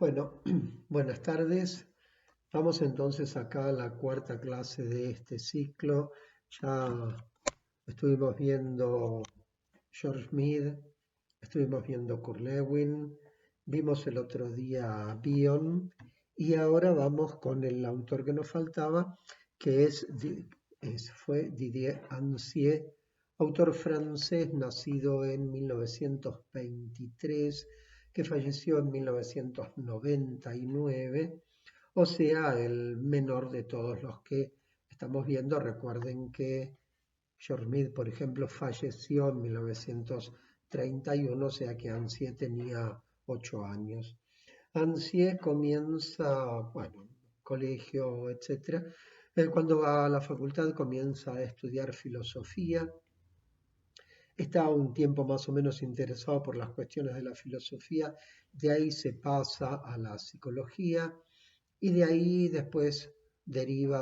Bueno, buenas tardes. Vamos entonces acá a la cuarta clase de este ciclo. Ya estuvimos viendo George Mead, estuvimos viendo Kurt Lewin, vimos el otro día a Bion y ahora vamos con el autor que nos faltaba, que fue Didier Ancier, autor francés nacido en 1923, que falleció en 1999, o sea, el menor de todos los que estamos viendo. Recuerden que George Mead, por ejemplo, falleció en 1931, o sea que Ancier tenía 8 años. Ancier comienza, bueno, colegio, etcétera. Él cuando va a la facultad comienza a estudiar filosofía. Está un tiempo más o menos interesado por las cuestiones de la filosofía, de ahí se pasa a la psicología y de ahí después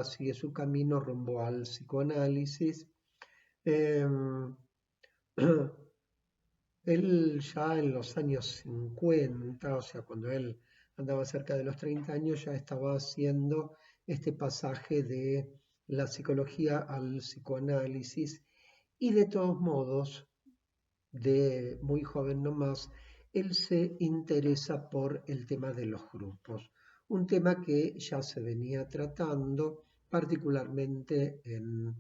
sigue su camino rumbo al psicoanálisis. Em, Él ya en los años 50, o sea, cuando él andaba cerca de los 30 años, ya estaba haciendo este pasaje de la psicología al psicoanálisis y de todos modos, de muy joven nomás, él se interesa por el tema de los grupos, un tema que ya se venía tratando particularmente en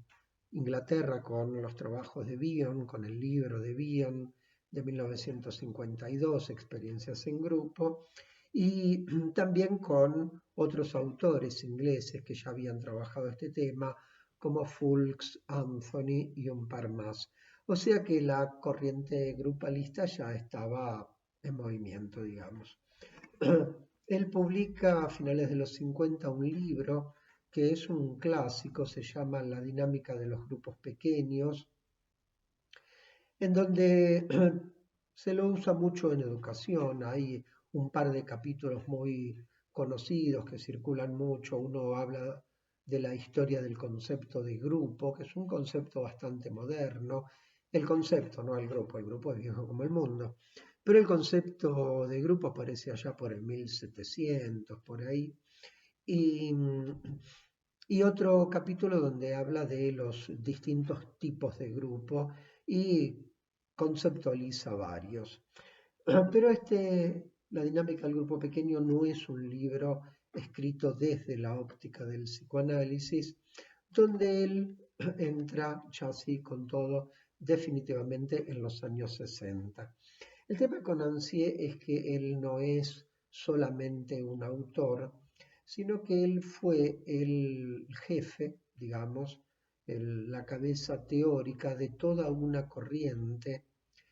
Inglaterra con los trabajos de Bion, con el libro de Bion de 1952, Experiencias en Grupo, y también con otros autores ingleses que ya habían trabajado este tema, como Fulks, Anthony y un par más. O sea que la corriente grupalista ya estaba en movimiento, digamos. Él publica a finales de los 50 un libro que es un clásico, se llama La dinámica de los grupos pequeños, en donde se lo usa mucho en educación. Hay un par de capítulos muy conocidos que circulan mucho. Uno habla de la historia del concepto de grupo, que es un concepto bastante moderno. El concepto, no el grupo es viejo como el mundo, pero el concepto de grupo aparece allá por el 1700, por ahí. Y, y otro capítulo donde habla de los distintos tipos de grupo y conceptualiza varios. Pero La dinámica del grupo pequeño no es un libro escrito desde la óptica del psicoanálisis, donde él entra ya así con todo definitivamente en los años 60. El tema con Ancier es que él no es solamente un autor, sino que él fue el jefe, digamos, la cabeza teórica de toda una corriente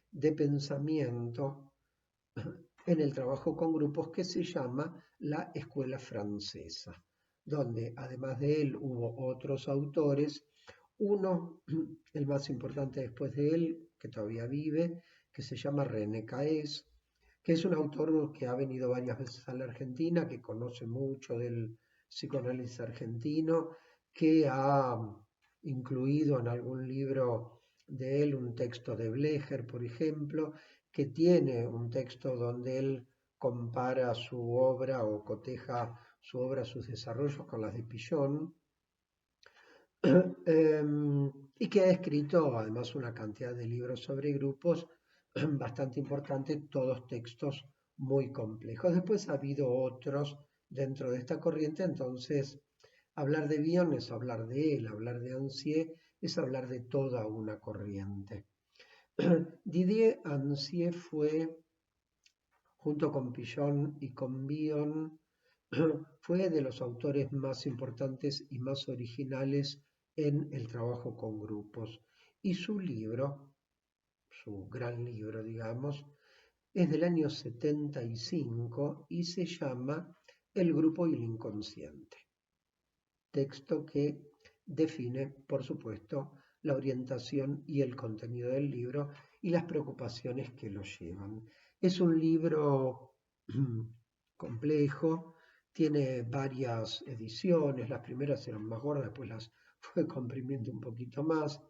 de pensamiento en el trabajo con grupos que se llama la Escuela Francesa, donde además de él hubo otros autores, uno, el más importante después de él, que todavía vive, que se llama René Caes, que es un autor que ha venido varias veces a la Argentina, que conoce mucho del psicoanálisis argentino, que ha incluido en algún libro de él un texto de Blecher, por ejemplo, que tiene un texto donde él compara su obra o coteja su obra, sus desarrollos con las de Pillon, y que ha escrito además una cantidad de libros sobre grupos bastante importante, todos textos muy complejos. Después ha habido otros dentro de esta corriente, entonces hablar de Bion es hablar de él, hablar de Ancier es hablar de toda una corriente. Didier Ancier fue, junto con Pillon y con Bion, fue de los autores más importantes y más originales en el trabajo con grupos. Y su libro, su gran libro, digamos, es del año 75 y se llama El grupo y el inconsciente. Texto que define, por supuesto, la orientación y el contenido del libro y las preocupaciones que lo llevan. Es un libro complejo, tiene varias ediciones, las primeras eran más gordas, después las fue comprimiendo un poquito más.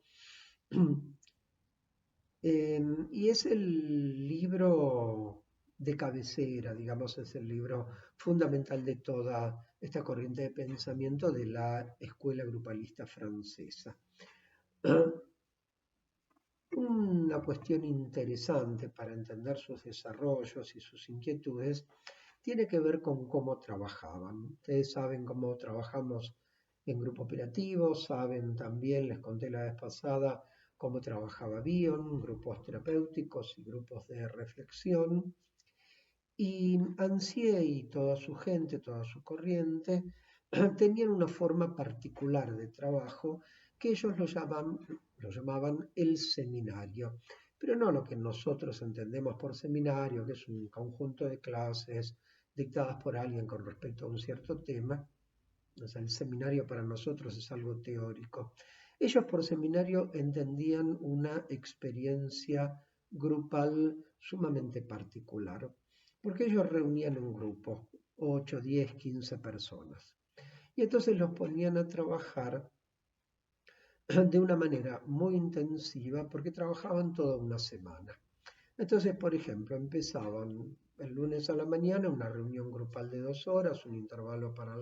Y es el libro de cabecera, digamos, es el libro fundamental de toda esta corriente de pensamiento de la escuela grupalista francesa. Una cuestión interesante para entender sus desarrollos y sus inquietudes tiene que ver con cómo trabajaban. Ustedes saben cómo trabajamos en grupo operativo, saben también, les conté la vez pasada, cómo trabajaba Bion, grupos terapéuticos y grupos de reflexión. Y Ansié y toda su gente, toda su corriente, tenían una forma particular de trabajo que ellos lo llamaban el seminario, pero no lo que nosotros entendemos por seminario, que es un conjunto de clases dictadas por alguien con respecto a un cierto tema. O sea, el seminario para nosotros es algo teórico. Ellos por seminario entendían una experiencia grupal sumamente particular, porque ellos reunían un grupo, 8, 10, 15 personas, y entonces los ponían a trabajar de una manera muy intensiva porque trabajaban toda una semana. Entonces, por ejemplo, empezaban el lunes a la mañana una reunión grupal de 2 horas, un intervalo para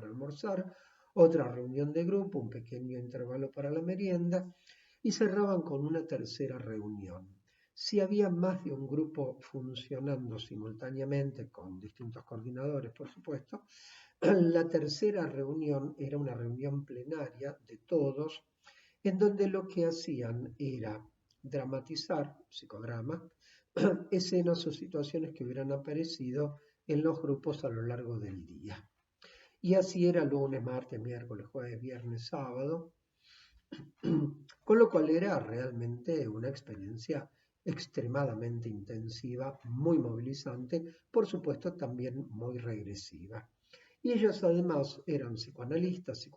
almorzar, otra reunión de grupo, un pequeño intervalo para la merienda, y cerraban con una tercera reunión. Si había más de un grupo funcionando simultáneamente, con distintos coordinadores, por supuesto, la tercera reunión era una reunión plenaria de todos, en donde lo que hacían era dramatizar, psicodrama, escenas o situaciones que hubieran aparecido en los grupos a lo largo del día. Y así era lunes, martes, miércoles, jueves, viernes, sábado, con lo cual era realmente una experiencia extremadamente intensiva, muy movilizante, por supuesto también muy regresiva. Y ellos además eran psicoanalistas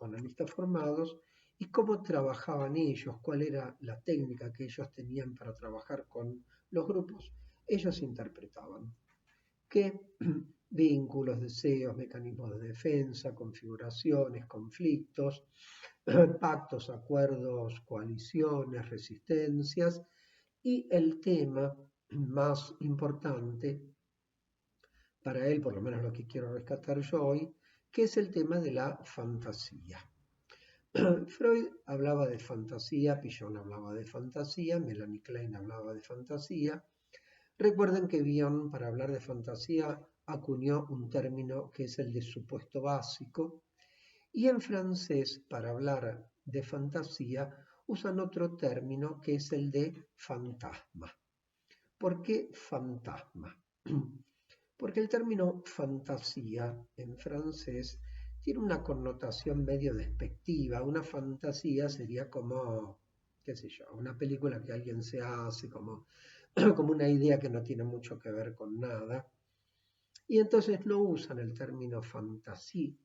formados, y cómo trabajaban ellos, cuál era la técnica que ellos tenían para trabajar con los grupos, ellos interpretaban qué vínculos, deseos, mecanismos de defensa, configuraciones, conflictos, pactos, acuerdos, coaliciones, resistencias, y el tema más importante para él, por lo menos lo que quiero rescatar yo hoy, que es el tema de la fantasía. Freud hablaba de fantasía, Pillon hablaba de fantasía, Melanie Klein hablaba de fantasía. Recuerden que Bion, para hablar de fantasía, acuñó un término que es el de supuesto básico, y en francés, para hablar de fantasía, usan otro término que es el de fantasma. ¿Por qué fantasma? Porque el término fantasía en francés tiene una connotación medio despectiva. Una fantasía sería como, qué sé yo, una película que alguien se hace, como, como una idea que no tiene mucho que ver con nada. Y entonces no usan el término fantasía,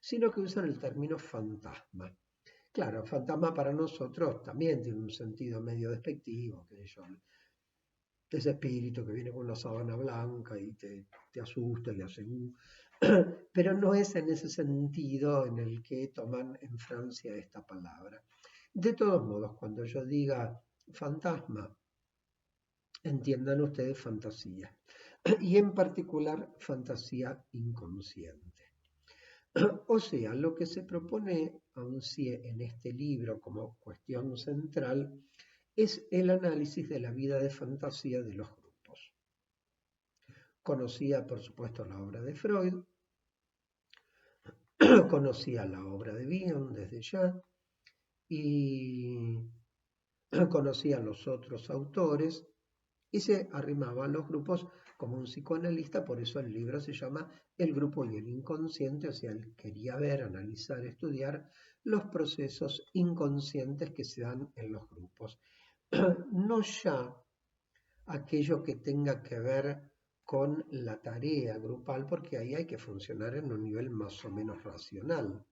sino que usan el término fantasma. Claro, fantasma para nosotros también tiene un sentido medio despectivo, que yo, ese espíritu que viene con una sábana blanca y te asusta y hace pero no es en ese sentido en el que toman en Francia esta palabra. De todos modos, cuando yo diga fantasma, entiendan ustedes fantasía, y en particular fantasía inconsciente. O sea, lo que se propone Ansié en este libro como cuestión central es el análisis de la vida de fantasía de los grupos. Conocía, por supuesto, la obra de Freud, conocía la obra de Bion desde ya, y conocía a los otros autores, y se arrimaba a los grupos como un psicoanalista. Por eso el libro se llama El grupo y el inconsciente, o sea, él quería ver, analizar, estudiar los procesos inconscientes que se dan en los grupos. No ya aquello que tenga que ver con la tarea grupal, porque ahí hay que funcionar en un nivel más o menos racional,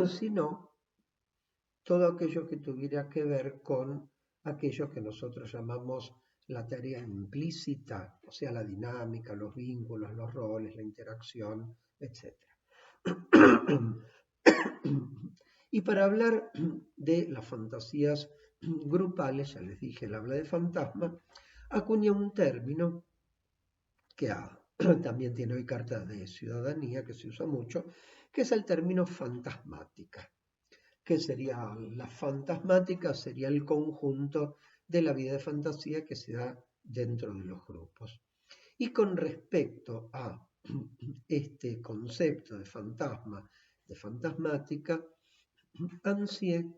sino todo aquello que tuviera que ver con aquello que nosotros llamamos la tarea implícita, o sea, la dinámica, los vínculos, los roles, la interacción, etc. Y para hablar de las fantasías grupales, ya les dije, él habla de fantasma, acuña un término que también tiene hoy carta de ciudadanía, que se usa mucho, que es el término fantasmática. ¿Qué sería la fantasmática? Sería el conjunto de la vida de fantasía que se da dentro de los grupos. Y con respecto a este concepto de fantasma, de fantasmática, Ansié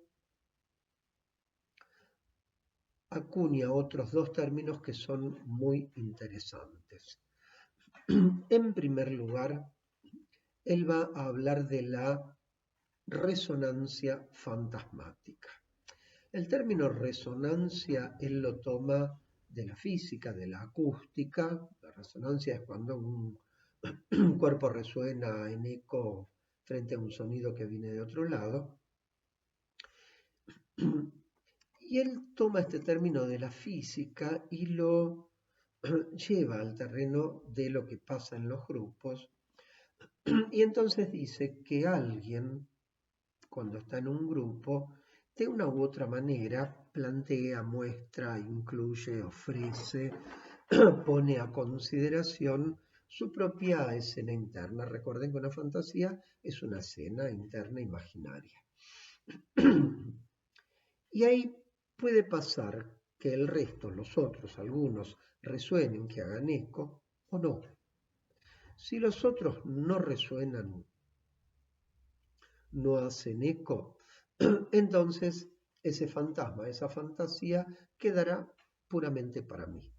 acuña otros dos términos que son muy interesantes. En primer lugar, él va a hablar de la resonancia fantasmática. El término resonancia él lo toma de la física, de la acústica. La resonancia es cuando un cuerpo resuena en eco frente a un sonido que viene de otro lado. Y él toma este término de la física y lo lleva al terreno de lo que pasa en los grupos. Y entonces dice que alguien, cuando está en un grupo, de una u otra manera plantea, muestra, incluye, ofrece, pone a consideración su propia escena interna. Recuerden que una fantasía es una escena interna imaginaria. Y ahí puede pasar que el resto, los otros, algunos, resuenen, que hagan eco o no. Si los otros no resuenan, no hacen eco, entonces ese fantasma, esa fantasía quedará puramente para mí.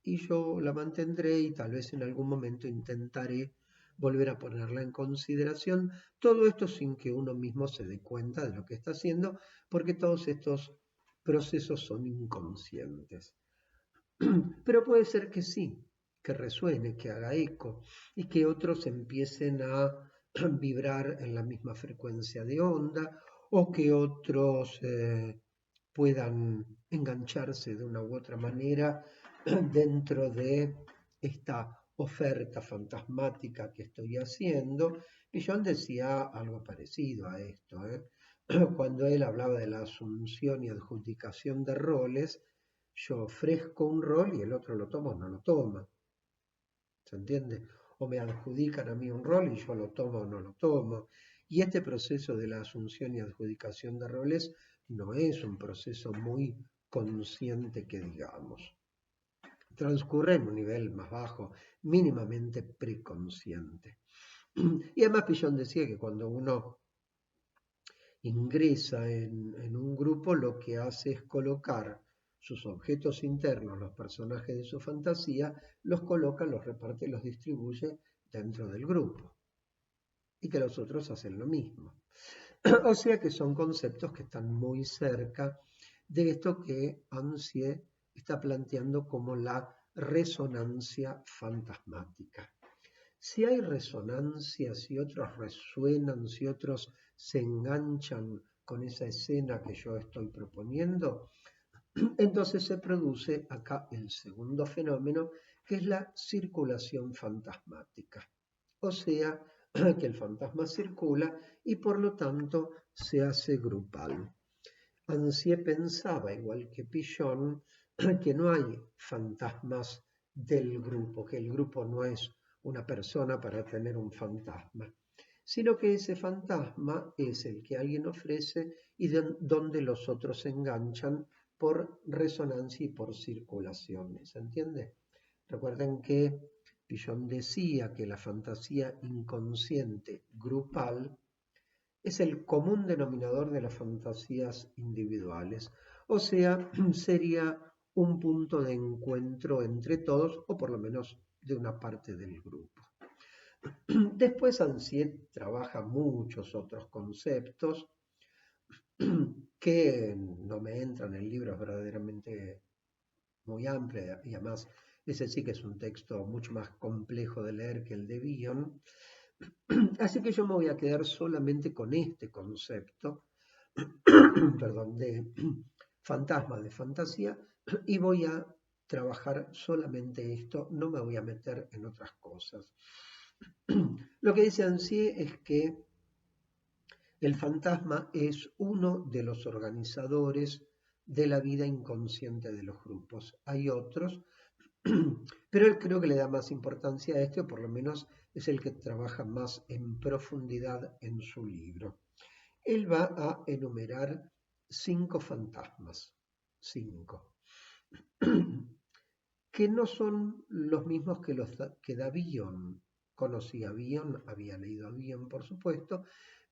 Y yo la mantendré y tal vez en algún momento intentaré volver a ponerla en consideración. Todo esto sin que uno mismo se dé cuenta de lo que está haciendo, porque todos estos procesos son inconscientes. Pero puede ser que sí, que resuene, que haga eco y que otros empiecen a vibrar en la misma frecuencia de onda o que otros puedan engancharse de una u otra manera dentro de esta oferta fantasmática que estoy haciendo. Y John decía algo parecido a esto, cuando él hablaba de la asunción y adjudicación de roles. Yo ofrezco un rol y el otro lo toma o no lo toma. ¿Se entiende? O me adjudican a mí un rol y yo lo tomo o no lo tomo. Y este proceso de la asunción y adjudicación de roles no es un proceso muy consciente que digamos. Transcurre en un nivel más bajo, mínimamente preconsciente. Y además Pillon decía que cuando uno ingresa en un grupo, lo que hace es colocar sus objetos internos, los personajes de su fantasía, los coloca, los reparte, los distribuye dentro del grupo. Y que los otros hacen lo mismo. O sea que son conceptos que están muy cerca de esto que Ansié está planteando como la resonancia fantasmática. Si hay resonancia, si otros resuenan, si otros se enganchan con esa escena que yo estoy proponiendo, entonces se produce acá el segundo fenómeno, que es la circulación fantasmática. O sea, que el fantasma circula y por lo tanto se hace grupal. Ansié pensaba, igual que Pillon, que no hay fantasmas del grupo, que el grupo no es una persona para tener un fantasma, sino que ese fantasma es el que alguien ofrece y donde los otros se enganchan por resonancia y por circulación. ¿Se entiende? Recuerden que Pillon decía que la fantasía inconsciente grupal es el común denominador de las fantasías individuales, o sea, sería un punto de encuentro entre todos, o por lo menos de una parte del grupo. Después Ansié trabaja muchos otros conceptos que no me entran en el libro, es verdaderamente muy amplio y además ese sí que es un texto mucho más complejo de leer que el de Bion. Así que yo me voy a quedar solamente con este concepto, perdón, de fantasma, de fantasía, y voy a trabajar solamente esto, no me voy a meter en otras cosas. Lo que dice Ansié es que el fantasma es uno de los organizadores de la vida inconsciente de los grupos. Hay otros, pero él creo que le da más importancia a este, o por lo menos es el que trabaja más en profundidad en su libro. Él va a enumerar 5 fantasmas, 5, que no son los mismos que los que da Bion. Conocía a Bion, había leído a Bion, por supuesto,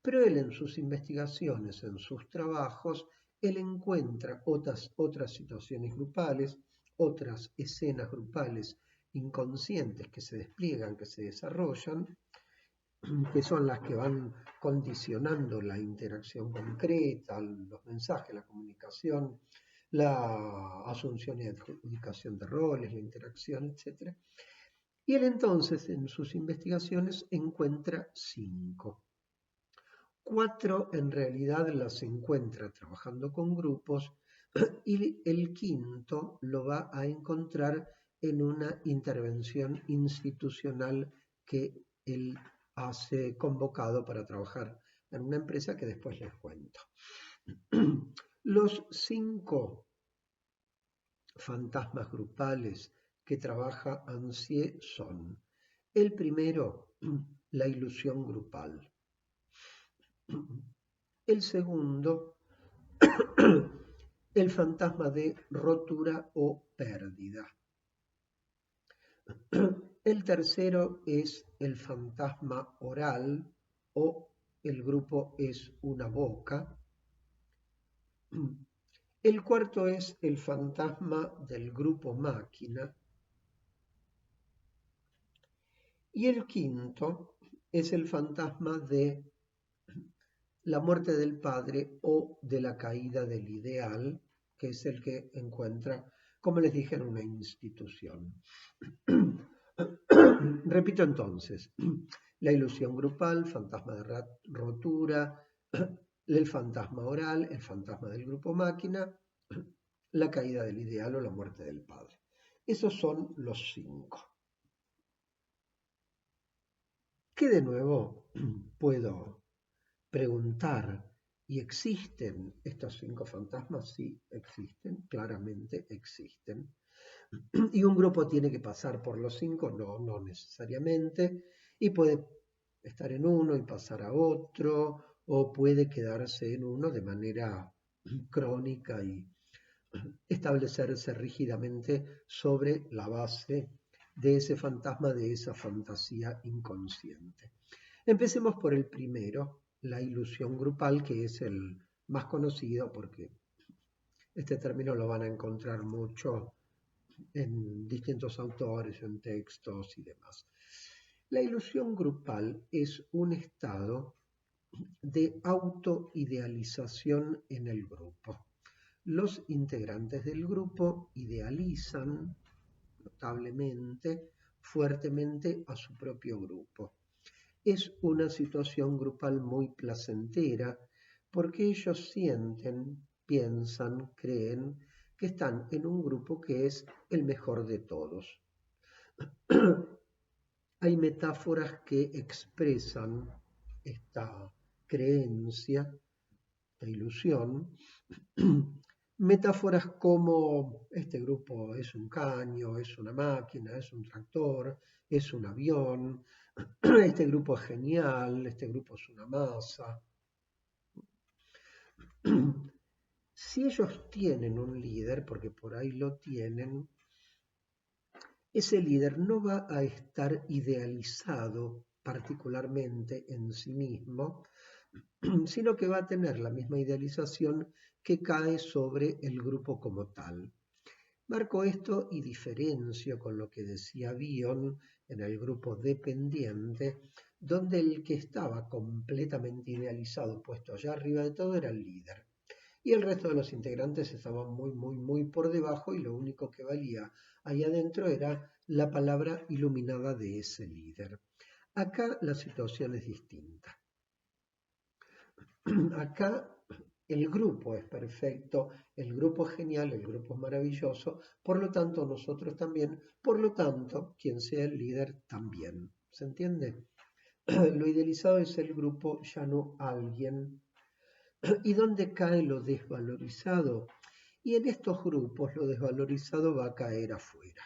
pero él en sus investigaciones, en sus trabajos, él encuentra otras situaciones grupales, otras escenas grupales inconscientes que se despliegan, que se desarrollan, que son las que van condicionando la interacción concreta, los mensajes, la comunicación, la asunción y adjudicación de roles, la interacción, etc. Y él entonces en sus investigaciones encuentra 5. 4 en realidad las encuentra trabajando con grupos y el quinto lo va a encontrar en una intervención institucional que él hace convocado para trabajar en una empresa que después les cuento. Los 5 fantasmas grupales que trabaja Ancier son: el primero, la ilusión grupal; el segundo, el fantasma de rotura o pérdida; el tercero es el fantasma oral o el grupo es una boca; el cuarto es el fantasma del grupo máquina; y el quinto es el fantasma de la muerte del padre o de la caída del ideal, que es el que encuentra, como les dije, en una institución. Repito entonces: la ilusión grupal, fantasma de rotura, el fantasma oral, el fantasma del grupo máquina, la caída del ideal o la muerte del padre. Esos son los 5. Que de nuevo puedo preguntar: ¿y existen estos 5 fantasmas? Sí, existen, claramente existen. ¿Y un grupo tiene que pasar por los 5? No, no necesariamente. Y puede estar en uno y pasar a otro, o puede quedarse en uno de manera crónica y establecerse rígidamente sobre la base de ese fantasma, de esa fantasía inconsciente. Empecemos por el primero, la ilusión grupal, que es el más conocido porque este término lo van a encontrar mucho en distintos autores, en textos y demás. La ilusión grupal es un estado de autoidealización en el grupo. Los integrantes del grupo idealizan notablemente, fuertemente a su propio grupo. Es una situación grupal muy placentera porque ellos sienten, piensan, creen que están en un grupo que es el mejor de todos. Hay metáforas que expresan esta creencia, esta ilusión. Metáforas como: este grupo es un caño, es una máquina, es un tractor, es un avión, este grupo es genial, este grupo es una masa. Si ellos tienen un líder, porque por ahí lo tienen, ese líder no va a estar idealizado particularmente en sí mismo, sino que va a tener la misma idealización que cae sobre el grupo como tal. Marco esto y diferencio con lo que decía Bion en el grupo dependiente, donde el que estaba completamente idealizado, puesto allá arriba de todo, era el líder. Y el resto de los integrantes estaban muy por debajo, y lo único que valía ahí adentro era la palabra iluminada de ese líder. Acá la situación es distinta. Acá el grupo es perfecto, el grupo es genial, el grupo es maravilloso, por lo tanto nosotros también, por lo tanto quien sea el líder también. ¿Se entiende? Lo idealizado es el grupo, ya no alguien. ¿Y dónde cae lo desvalorizado? Y en estos grupos lo desvalorizado va a caer afuera,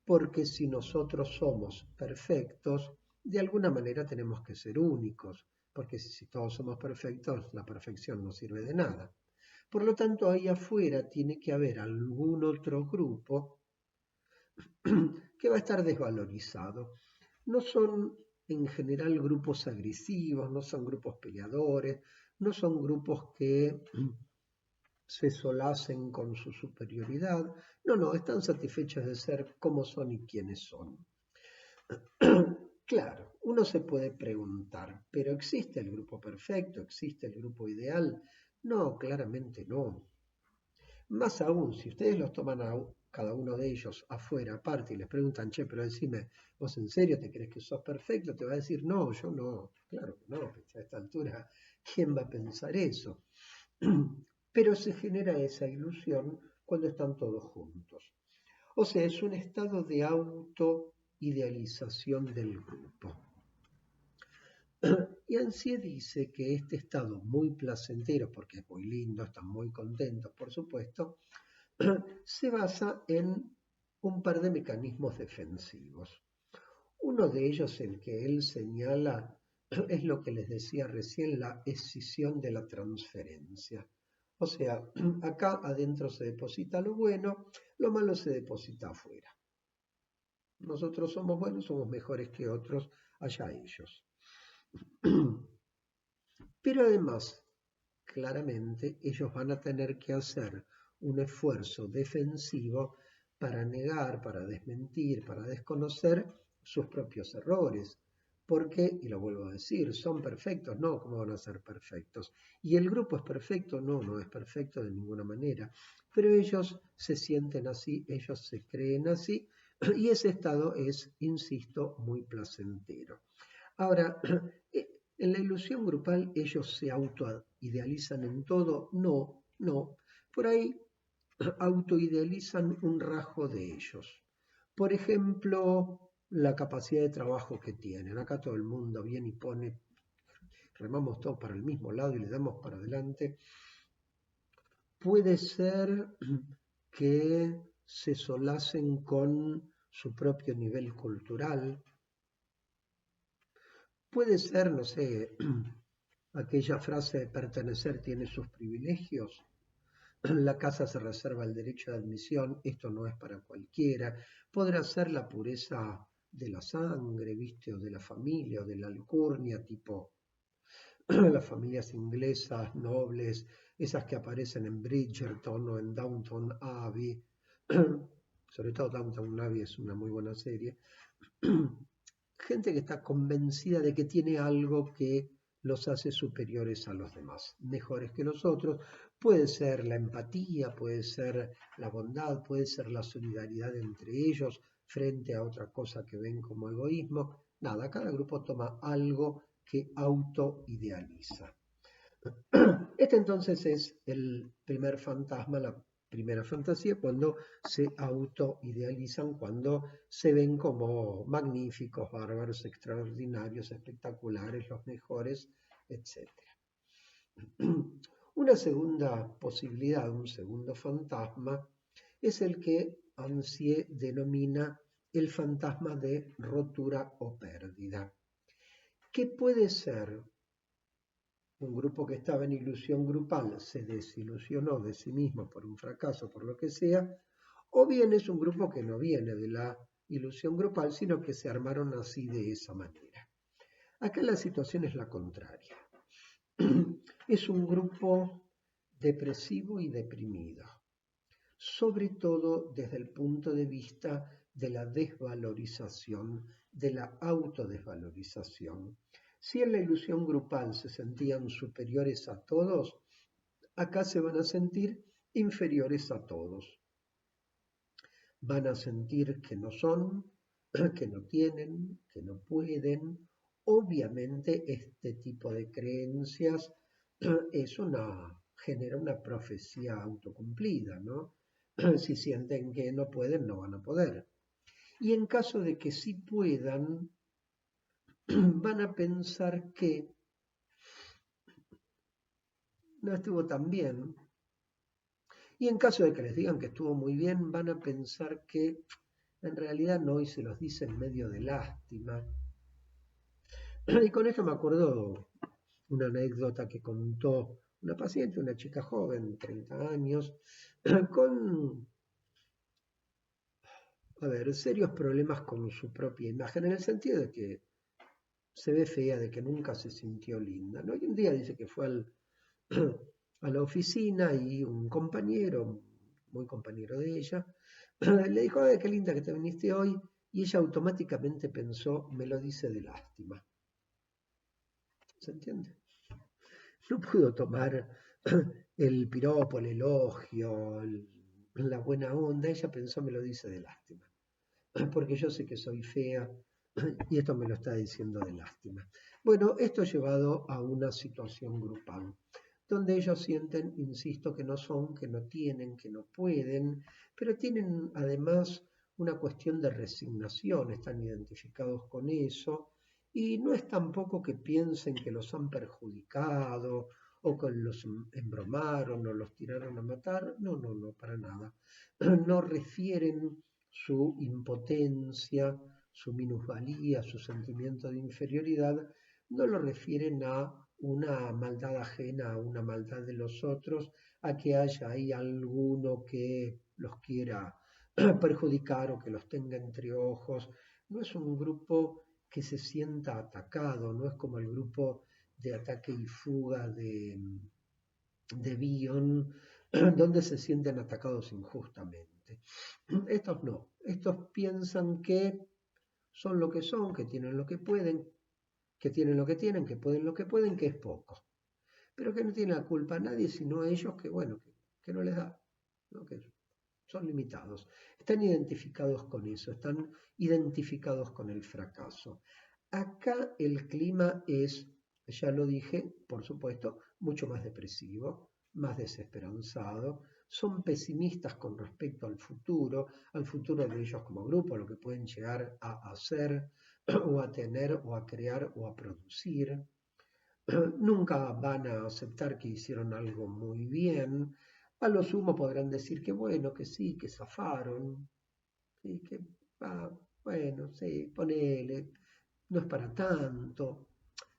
porque si nosotros somos perfectos, de alguna manera tenemos que ser únicos, porque si todos somos perfectos, la perfección no sirve de nada. Por lo tanto, ahí afuera tiene que haber algún otro grupo que va a estar desvalorizado. No son en general grupos agresivos, no son grupos peleadores, no son grupos que se solacen con su superioridad. No, están satisfechos de ser como son y quiénes son. Claro, uno se puede preguntar, ¿pero existe el grupo perfecto? ¿Existe el grupo ideal? No, claramente no. Más aún, si ustedes los toman a cada uno de ellos afuera, aparte, y les preguntan, che, pero decime, ¿vos en serio te crees que sos perfecto? Te va a decir, no, yo no. Claro que no, a esta altura, ¿quién va a pensar eso? Pero se genera esa ilusión cuando están todos juntos. O sea, es un estado de autoidealización del grupo. Y Ansié dice que este estado muy placentero, porque es muy lindo, están muy contentos, por supuesto, se basa en un par de mecanismos defensivos. Uno de ellos, el que él señala, es lo que les decía recién, la escisión de la transferencia. O sea, acá adentro se deposita lo bueno, lo malo se deposita afuera. Nosotros somos buenos, somos mejores que otros, allá ellos. Pero además, claramente, ellos van a tener que hacer un esfuerzo defensivo para negar, para desmentir, para desconocer sus propios errores. Porque, y lo vuelvo a decir, ¿son perfectos? No, ¿cómo van a ser perfectos? ¿Y el grupo es perfecto? No, no es perfecto de ninguna manera. Pero ellos se sienten así, ellos se creen así, y ese estado es, insisto, muy placentero. Ahora, en la ilusión grupal ellos se autoidealizan en todo. No. Por ahí autoidealizan un rasgo de ellos. Por ejemplo, la capacidad de trabajo que tienen. Acá todo el mundo viene y pone, remamos todos para el mismo lado y le damos para adelante. Puede ser que se solacen con su propio nivel cultural. Puede ser, no sé, aquella frase de pertenecer tiene sus privilegios. La casa se reserva el derecho de admisión, esto no es para cualquiera. Podrá ser la pureza de la sangre, ¿viste? O de la familia, o de la alcurnia, tipo las familias inglesas nobles, esas que aparecen en Bridgerton o en Downton Abbey. Sobre todo Downton Abbey es una muy buena serie. Gente que está convencida de que tiene algo que los hace superiores a los demás, mejores que nosotros. Puede ser la empatía, puede ser la bondad, puede ser la solidaridad entre ellos frente a otra cosa que ven como egoísmo. Nada, cada grupo toma algo que autoidealiza. Este entonces es el primer fantasma, la primera fantasía, cuando se autoidealizan, cuando se ven como magníficos, bárbaros, extraordinarios, espectaculares, los mejores, etc. Una segunda posibilidad, un segundo fantasma, es el que Ansié denomina el fantasma de rotura o pérdida, que puede ser un grupo que estaba en ilusión grupal se desilusionó de sí mismo por un fracaso, por lo que sea, o bien es un grupo que no viene de la ilusión grupal, sino que se armaron así de esa manera. Acá la situación es la contraria. Es un grupo depresivo y deprimido, sobre todo desde el punto de vista de la desvalorización, de la autodesvalorización. Si en la ilusión grupal se sentían superiores a todos, acá se van a sentir inferiores a todos. Van a sentir que no son, que no tienen, que no pueden. Obviamente este tipo de creencias genera una profecía autocumplida, ¿no? Si sienten que no pueden, no van a poder. Y en caso de que sí puedan, van a pensar que no estuvo tan bien Y en caso de que les digan que estuvo muy bien, van a pensar que en realidad no, y se los dice en medio de lástima. Y con esto me acuerdo una anécdota que contó una paciente, una chica joven, 30 años, con, a ver, serios problemas con su propia imagen, en el sentido de que se ve fea, de que nunca se sintió linda, ¿no? Y un día dice que fue a la oficina y un compañero, muy compañero de ella, le dijo, ay, qué linda que te viniste hoy, y ella automáticamente pensó, me lo dice de lástima. ¿Se entiende? No pudo tomar el piropo, el elogio, la buena onda, ella pensó, me lo dice de lástima, porque yo sé que soy fea y esto me lo está diciendo de lástima. Bueno, esto llevado a una situación grupal, donde ellos sienten, insisto, que no son, que no tienen, que no pueden, pero tienen además una cuestión de resignación, están identificados con eso, y no es tampoco que piensen que los han perjudicado o que los embromaron o los tiraron a matar, no, no, no, para nada. No refieren su impotencia, su minusvalía, su sentimiento de inferioridad, no lo refieren a una maldad ajena, a una maldad de los otros, a que haya ahí alguno que los quiera perjudicar o que los tenga entre ojos. No es un grupo que se sienta atacado, no es como el grupo de ataque y fuga de Bion, donde se sienten atacados injustamente. Estos no, estos piensan que son lo que son, que tienen lo que pueden, que tienen lo que tienen, que pueden, que es poco. Pero que no tiene la culpa a nadie, sino a ellos que, bueno, que no les da, ¿no? Que son limitados. Están identificados con eso, están identificados con el fracaso. Acá el clima es, ya lo dije, por supuesto, mucho más depresivo, más desesperanzado. Son pesimistas con respecto al futuro de ellos como grupo, lo que pueden llegar a hacer o a tener o a crear o a producir. Nunca van a aceptar que hicieron algo muy bien. A lo sumo podrán decir que bueno, que sí, que zafaron, sí, que bueno, sí, ponele, no es para tanto,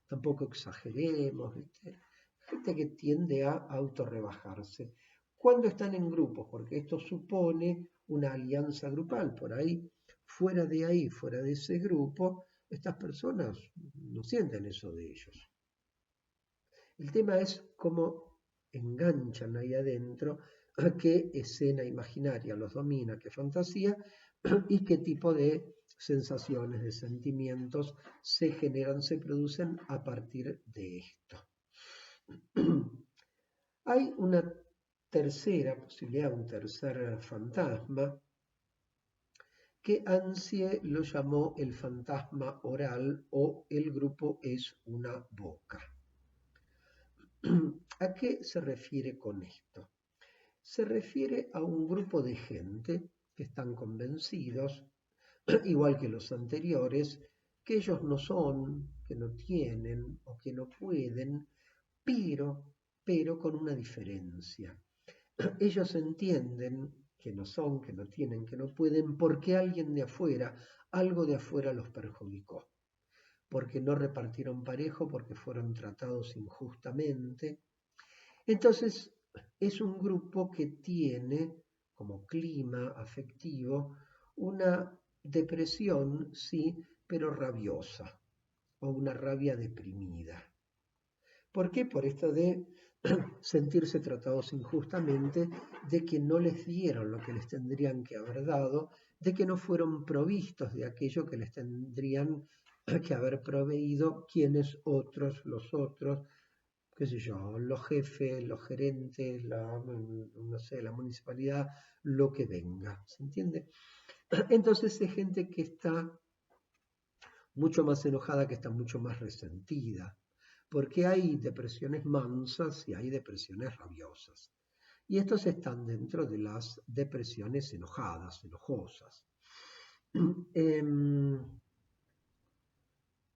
tampoco exageremos, ¿viste? Gente que tiende a autorrebajarse. Cuando están en grupos, porque esto supone una alianza grupal, por ahí, fuera de ese grupo, estas personas no sienten eso de ellos. El tema es cómo enganchan ahí adentro, qué escena imaginaria los domina, qué fantasía y qué tipo de sensaciones, de sentimientos se generan, se producen a partir de esto. Hay una tercera posibilidad, un tercer fantasma, que Ansie lo llamó el fantasma oral o el grupo es una boca. ¿A qué se refiere con esto? Se refiere a un grupo de gente que están convencidos, igual que los anteriores, que ellos no son, que no tienen o que no pueden, pero con una diferencia. Ellos entienden que no son, que no tienen, que no pueden, porque alguien de afuera, algo de afuera los perjudicó, porque no repartieron parejo, porque fueron tratados injustamente. Entonces, es un grupo que tiene como clima afectivo una depresión, sí, pero rabiosa, o una rabia deprimida. ¿Por qué? Por esto de sentirse tratados injustamente, de que no les dieron lo que les tendrían que haber dado, de que no fueron provistos de aquello que les tendrían que haber proveído quienes otros, los otros, qué sé yo, los jefes, los gerentes, no sé, la municipalidad, lo que venga, ¿se entiende? Entonces es gente que está mucho más enojada, que está mucho más resentida, porque hay depresiones mansas y hay depresiones rabiosas. Y estos están dentro de las depresiones enojadas, enojosas.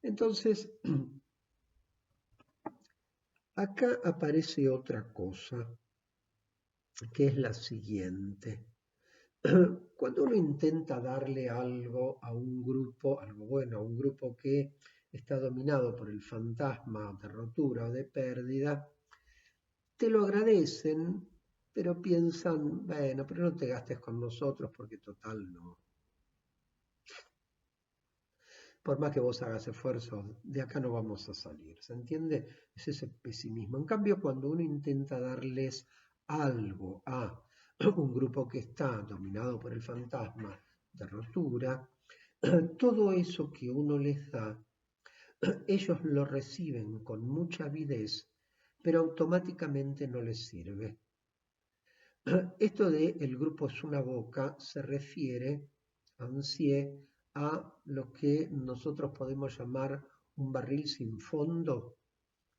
Entonces, acá aparece otra cosa que es la siguiente. Cuando uno intenta darle algo a un grupo, algo bueno, a un grupo que está dominado por el fantasma de rotura o de pérdida, te lo agradecen, pero piensan, bueno, pero no te gastes con nosotros porque total no. Por más que vos hagas esfuerzos, de acá no vamos a salir. ¿Se entiende? Es ese pesimismo. En cambio, cuando uno intenta darles algo a un grupo que está dominado por el fantasma de rotura, todo eso que uno les da, ellos lo reciben con mucha avidez, pero automáticamente no les sirve. Esto de el grupo es una boca se refiere, ansie, a lo que nosotros podemos llamar un barril sin fondo,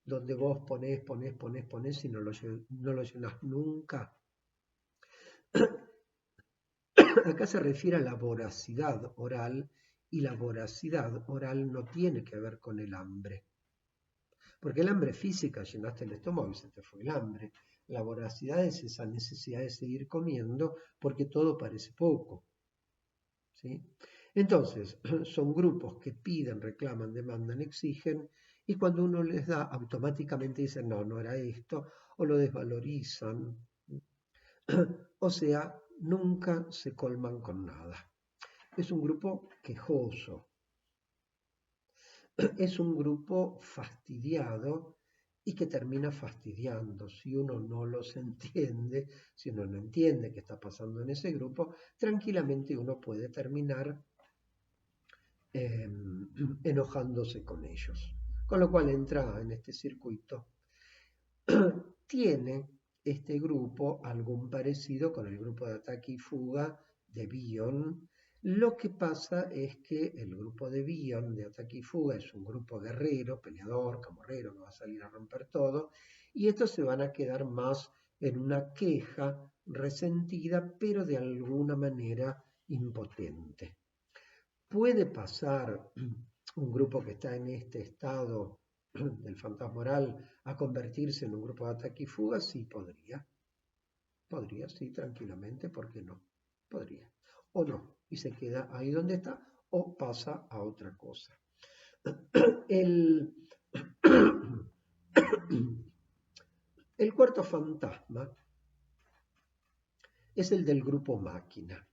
donde vos ponés y no lo llenás nunca. Acá se refiere a la voracidad oral, y la voracidad oral no tiene que ver con el hambre. Porque el hambre física, llenaste el estómago y se te fue el hambre. La voracidad es esa necesidad de seguir comiendo porque todo parece poco. ¿Sí? Entonces, son grupos que piden, reclaman, demandan, exigen, y cuando uno les da, automáticamente dicen, no, no era esto, o lo desvalorizan. O sea, nunca se colman con nada. Es un grupo quejoso, es un grupo fastidiado y que termina fastidiando. Si uno no los entiende, si uno no entiende qué está pasando en ese grupo, tranquilamente uno puede terminar eh, enojándose con ellos. Con lo cual entra en este circuito. Tiene este grupo algún parecido con el grupo de ataque y fuga de Bion. Lo que pasa es que el grupo de Bion, de ataque y fuga, es un grupo guerrero, peleador, camorrero, que va a salir a romper todo, y estos se van a quedar más en una queja resentida, pero de alguna manera impotente. ¿Puede pasar un grupo que está en este estado del fantasma oral a convertirse en un grupo de ataque y fuga? Sí, podría. Podría, sí, tranquilamente, ¿por qué no? Podría. O no, y se queda ahí donde está, o pasa a otra cosa. El, el cuarto fantasma es el del grupo máquina.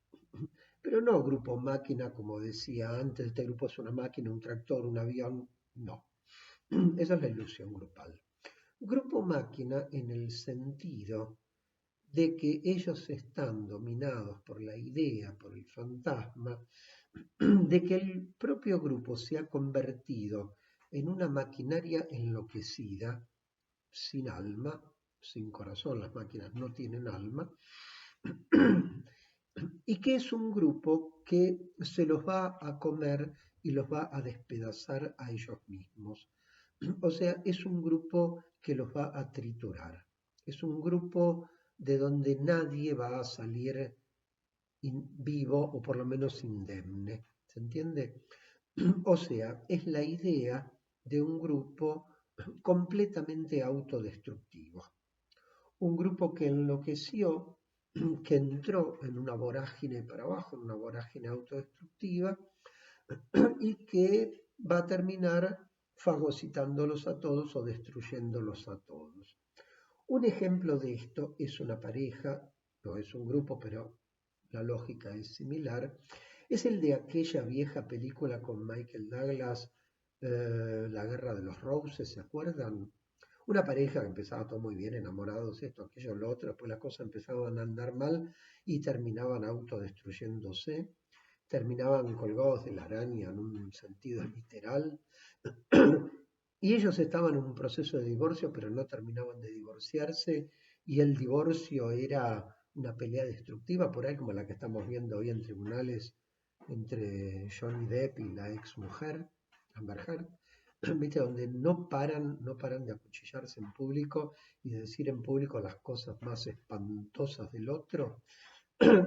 Pero no grupo máquina, como decía antes, este grupo es una máquina, un tractor, un avión, no. Esa es la ilusión grupal. Grupo máquina en el sentido de que ellos están dominados por la idea, por el fantasma, de que el propio grupo se ha convertido en una maquinaria enloquecida, sin alma, sin corazón, las máquinas no tienen alma, y que es un grupo que se los va a comer y los va a despedazar a ellos mismos. O sea, es un grupo que los va a triturar. Es un grupo de donde nadie va a salir vivo o por lo menos indemne. ¿Se entiende? O sea, es la idea de un grupo completamente autodestructivo. Un grupo que enloqueció, que entró en una vorágine para abajo, en una vorágine autodestructiva, y que va a terminar fagocitándolos a todos o destruyéndolos a todos. Un ejemplo de esto es una pareja, no es un grupo, pero la lógica es similar, es el de aquella vieja película con Michael Douglas, La Guerra de los Roses, ¿se acuerdan? Una pareja que empezaba todo muy bien, enamorados, esto, aquello, lo otro, después las cosas empezaban a andar mal y terminaban autodestruyéndose, terminaban colgados de la araña en un sentido literal, y ellos estaban en un proceso de divorcio, pero no terminaban de divorciarse, y el divorcio era una pelea destructiva, por ahí como la que estamos viendo hoy en tribunales entre Johnny Depp y la ex mujer, Amber Heard, ¿viste? Donde no paran de acuchillarse en público y de decir en público las cosas más espantosas del otro.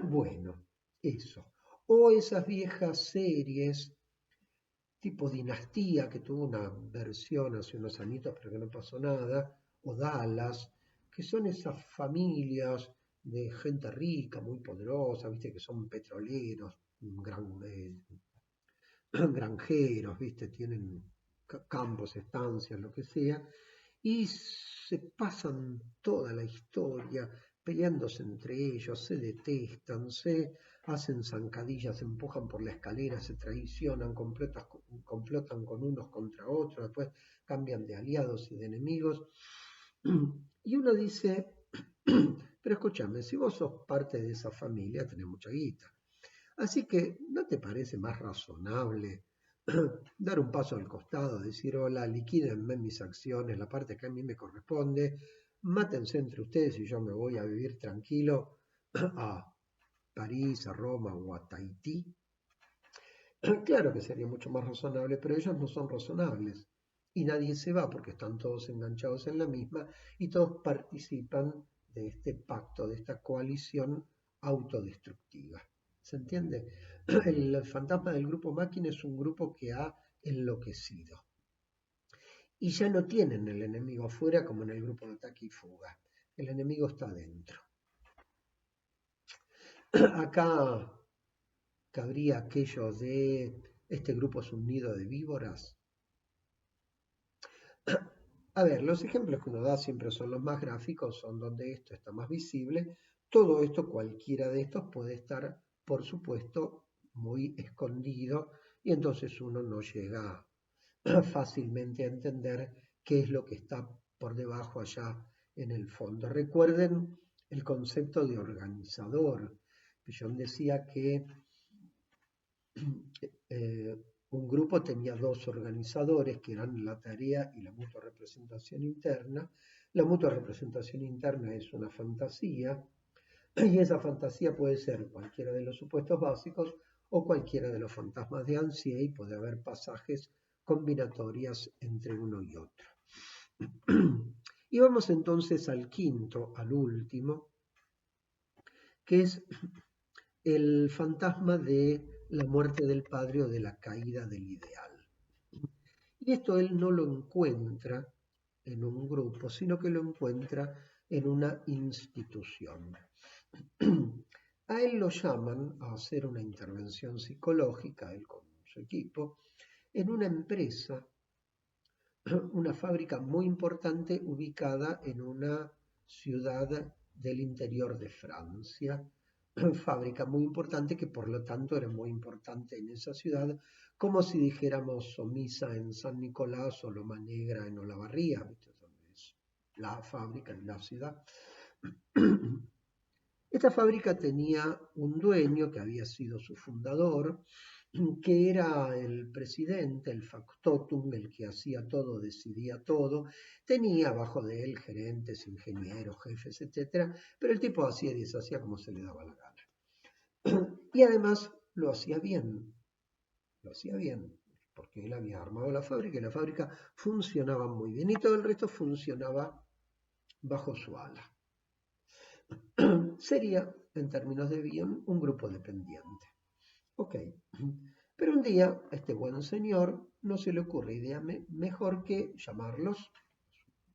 Bueno, eso. O esas viejas series tipo Dinastía, que tuvo una versión hace unos añitos, pero que no pasó nada, o Dallas, que son esas familias de gente rica, muy poderosa, viste que son petroleros, granjeros, viste, tienen campos, estancias, lo que sea, y se pasan toda la historia peleándose entre ellos, se detestan, se hacen zancadillas, se empujan por la escalera, se traicionan, complotan con unos contra otros, después cambian de aliados y de enemigos. Y uno dice, pero escúchame, si vos sos parte de esa familia, tenés mucha guita. Así que, ¿no te parece más razonable dar un paso al costado, decir, hola, liquídenme mis acciones, la parte que a mí me corresponde, mátense entre ustedes y yo me voy a vivir tranquilo a París, a Roma o a Tahití? Claro que sería mucho más razonable, pero ellos no son razonables. Y nadie se va porque están todos enganchados en la misma y todos participan de este pacto, de esta coalición autodestructiva. ¿Se entiende? El fantasma del grupo máquina es un grupo que ha enloquecido. Y ya no tienen el enemigo afuera como en el grupo de ataque y fuga. El enemigo está adentro. Acá cabría aquello de este grupo es un nido de víboras. A ver, los ejemplos que uno da siempre son los más gráficos, son donde esto está más visible. Todo esto, cualquiera de estos puede estar, por supuesto, muy escondido y entonces uno no llega fácilmente a entender qué es lo que está por debajo allá en el fondo. Recuerden el concepto de organizador. Pillon decía que eh, un grupo tenía dos organizadores que eran la tarea y la mutua representación interna. La mutua representación interna es una fantasía y esa fantasía puede ser cualquiera de los supuestos básicos o cualquiera de los fantasmas de Ansié y puede haber pasajes combinatorias entre uno y otro. Y vamos entonces al quinto, al último, que es el fantasma de la muerte del padre o de la caída del ideal. Y esto él no lo encuentra en un grupo, sino que lo encuentra en una institución. A él lo llaman a hacer una intervención psicológica, él con su equipo, en una empresa, una fábrica muy importante ubicada en una ciudad del interior de Francia, fábrica muy importante que por lo tanto era muy importante en esa ciudad, como si dijéramos Somisa en San Nicolás o Loma Negra en Olavarría, donde es la fábrica en la ciudad. Esta fábrica tenía un dueño que había sido su fundador, que era el presidente, el factotum, el que hacía todo, decidía todo, tenía abajo de él gerentes, ingenieros, jefes, etc. Pero el tipo hacía y deshacía como se le daba la gana. Y además lo hacía bien, porque él había armado la fábrica y la fábrica funcionaba muy bien y todo el resto funcionaba bajo su ala. Sería, en términos de bien, un grupo dependiente. Ok, pero un día a este buen señor no se le ocurre idea mejor que llamarlos,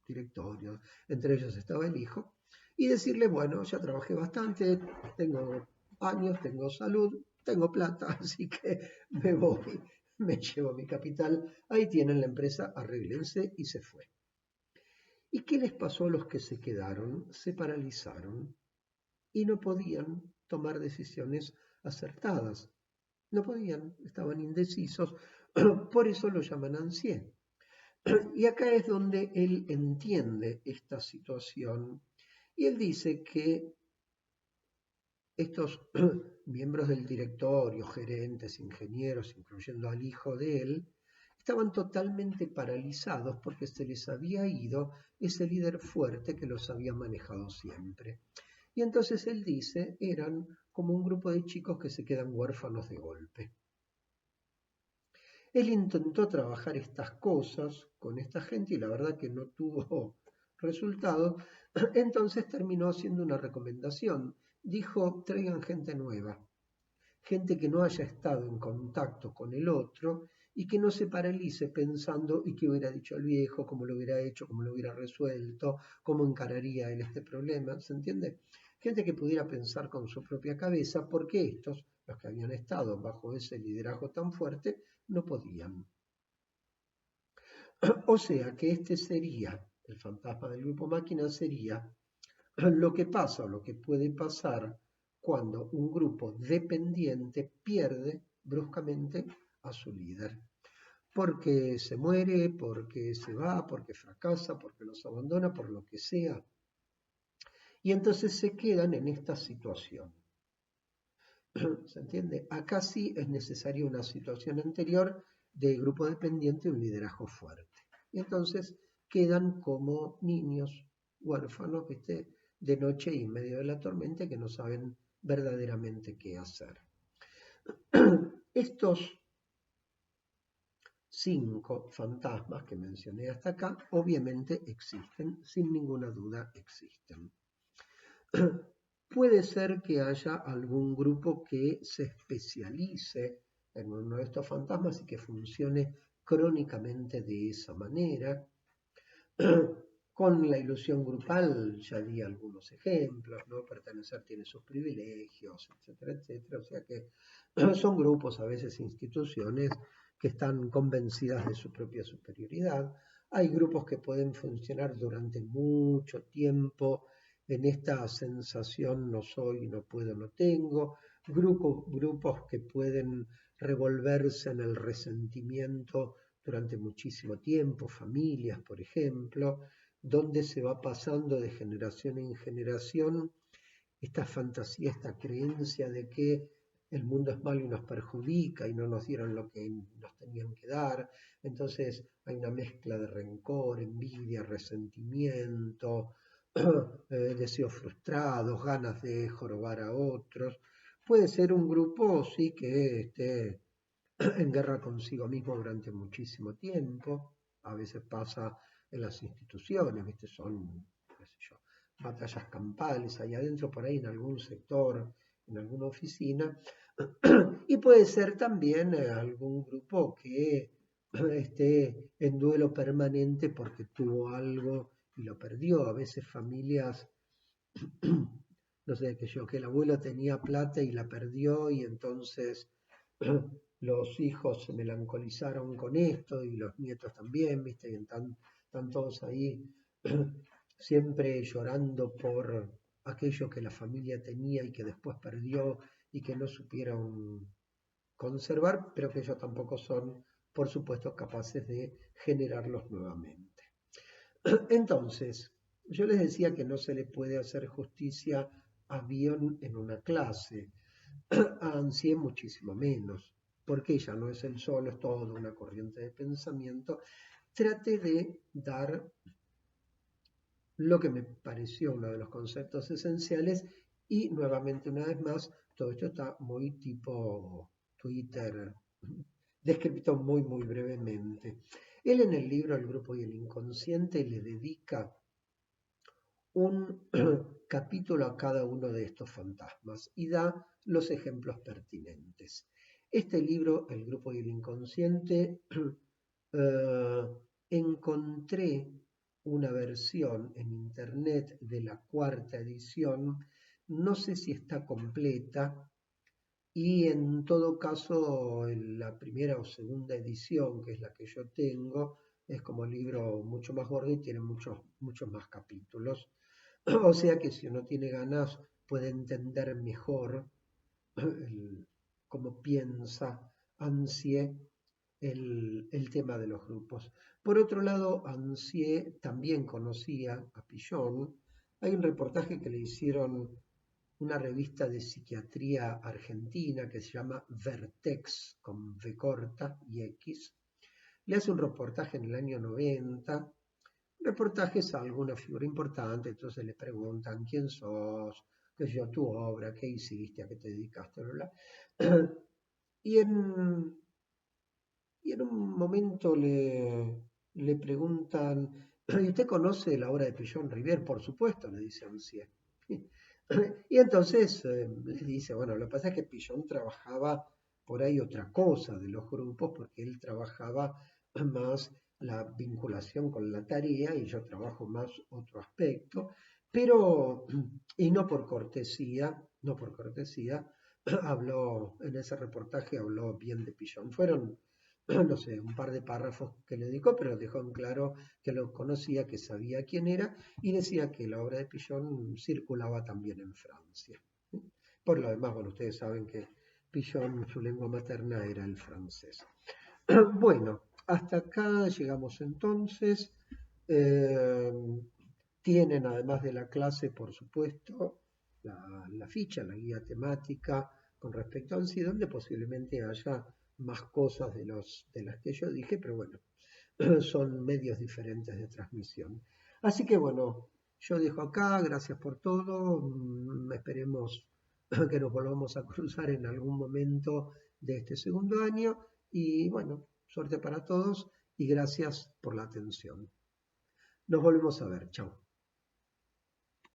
directorio, entre ellos estaba el hijo, y decirle, bueno, ya trabajé bastante, tengo años, tengo salud, tengo plata, así que me voy, me llevo mi capital, ahí tienen la empresa, arréglense, y se fue. ¿Y qué les pasó a los que se quedaron? Se paralizaron y no podían tomar decisiones acertadas. No podían, estaban indecisos, por eso lo llaman ansié. Y acá es donde él entiende esta situación y él dice que estos miembros del directorio, gerentes, ingenieros, incluyendo al hijo de él, estaban totalmente paralizados porque se les había ido ese líder fuerte que los había manejado siempre. Y entonces él dice, eran como un grupo de chicos que se quedan huérfanos de golpe. Él intentó trabajar estas cosas con esta gente y la verdad que no tuvo resultado. Entonces terminó haciendo una recomendación. Dijo, traigan gente nueva, gente que no haya estado en contacto con el otro y que no se paralice pensando y qué hubiera dicho el viejo, cómo lo hubiera hecho, cómo lo hubiera resuelto, cómo encararía él este problema, ¿se entiende? gente que pudiera pensar con su propia cabeza, porque estos, los que habían estado bajo ese liderazgo tan fuerte, no podían. O sea que este sería, el fantasma del grupo máquina sería lo que pasa o lo que puede pasar cuando un grupo dependiente pierde bruscamente a su líder. Porque se muere, porque se va, porque fracasa, porque los abandona, por lo que sea. Y entonces se quedan en esta situación. ¿Se entiende? Acá sí es necesaria una situación anterior de grupo dependiente, un liderazgo fuerte. Y entonces quedan como niños huérfanos, ¿viste? De noche y en medio de la tormenta que no saben verdaderamente qué hacer. Estos 5 fantasmas que mencioné hasta acá, obviamente existen, sin ninguna duda existen. Puede ser que haya algún grupo que se especialice en uno de estos fantasmas y que funcione crónicamente de esa manera. Con la ilusión grupal ya di algunos ejemplos, ¿no? Pertenecer tiene sus privilegios, etcétera, etcétera. O sea que son grupos, a veces instituciones, que están convencidas de su propia superioridad. Hay grupos que pueden funcionar durante mucho tiempo en esta sensación no soy, no puedo, no tengo. Grupos que pueden revolverse en el resentimiento durante muchísimo tiempo, familias, por ejemplo, donde se va pasando de generación en generación esta fantasía, esta creencia de que el mundo es malo y nos perjudica y no nos dieron lo que nos tenían que dar. Entonces hay una mezcla de rencor, envidia, resentimiento, deseos frustrados, ganas de jorobar a otros. Puede ser un grupo, sí, que esté en guerra consigo mismo durante muchísimo tiempo. A veces pasa en las instituciones, ¿viste? Son, qué sé yo, batallas campales ahí adentro, por ahí en algún sector, en alguna oficina. Y puede ser también algún grupo que esté en duelo permanente porque tuvo algo y lo perdió. A veces familias, no sé, que el abuelo tenía plata y la perdió y entonces los hijos se melancolizaron con esto y los nietos también, ¿viste? Y están todos ahí siempre llorando por aquello que la familia tenía y que después perdió y que no supieron conservar, pero que ellos tampoco son, por supuesto, capaces de generarlos nuevamente. Entonces, yo les decía que no se le puede hacer justicia a Bion en una clase, a Ansié muchísimo menos, porque ella no es el solo, es toda una corriente de pensamiento. Trate de dar lo que me pareció uno de los conceptos esenciales y nuevamente una vez más, todo esto está muy tipo Twitter, descrito muy muy brevemente. Él en el libro El grupo y el inconsciente le dedica un capítulo a cada uno de estos fantasmas y da los ejemplos pertinentes. Este libro, El grupo y el inconsciente, encontré una versión en internet de la 4ª edición, no sé si está completa, y en todo caso la primera o segunda edición, que es la que yo tengo, es como libro mucho más gordo y tiene muchos más capítulos. O sea que si uno tiene ganas puede entender mejor cómo piensa Ansié el tema de los grupos. Por otro lado, Ansié también conocía a Pillon. Hay un reportaje que le hicieron una revista de psiquiatría argentina que se llama Vertex, con V corta y X. Le hace un reportaje en el año 90. Reportajes a alguna figura importante, entonces le preguntan quién sos, qué es yo, tu obra, qué hiciste, a qué te dedicaste, bla, bla. Y y en un momento le preguntan, ¿y usted conoce la obra de Pillon Rivière? Por supuesto, le dice Ancier. Y entonces le dice, bueno, lo que pasa es que Pillon trabajaba por ahí otra cosa de los grupos, porque él trabajaba más la vinculación con la tarea y yo trabajo más otro aspecto. Pero, y no por cortesía, habló, en ese reportaje habló bien de Pillon. Fueron, no sé, un par de párrafos que le dedicó, pero dejó en claro que lo conocía, que sabía quién era, y decía que la obra de Pillon circulaba también en Francia. Por lo demás, bueno, ustedes saben que Pillon, su lengua materna era el francés. Bueno, hasta acá llegamos entonces. Eh, Tienen, además de la clase, por supuesto, la ficha, la guía temática con respecto a ANSI, donde posiblemente haya más cosas de las que yo dije, pero bueno, son medios diferentes de transmisión. Así que bueno, yo dejo acá, gracias por todo, esperemos que nos volvamos a cruzar en algún momento de este segundo año y bueno, suerte para todos y gracias por la atención. Nos volvemos a ver, chao.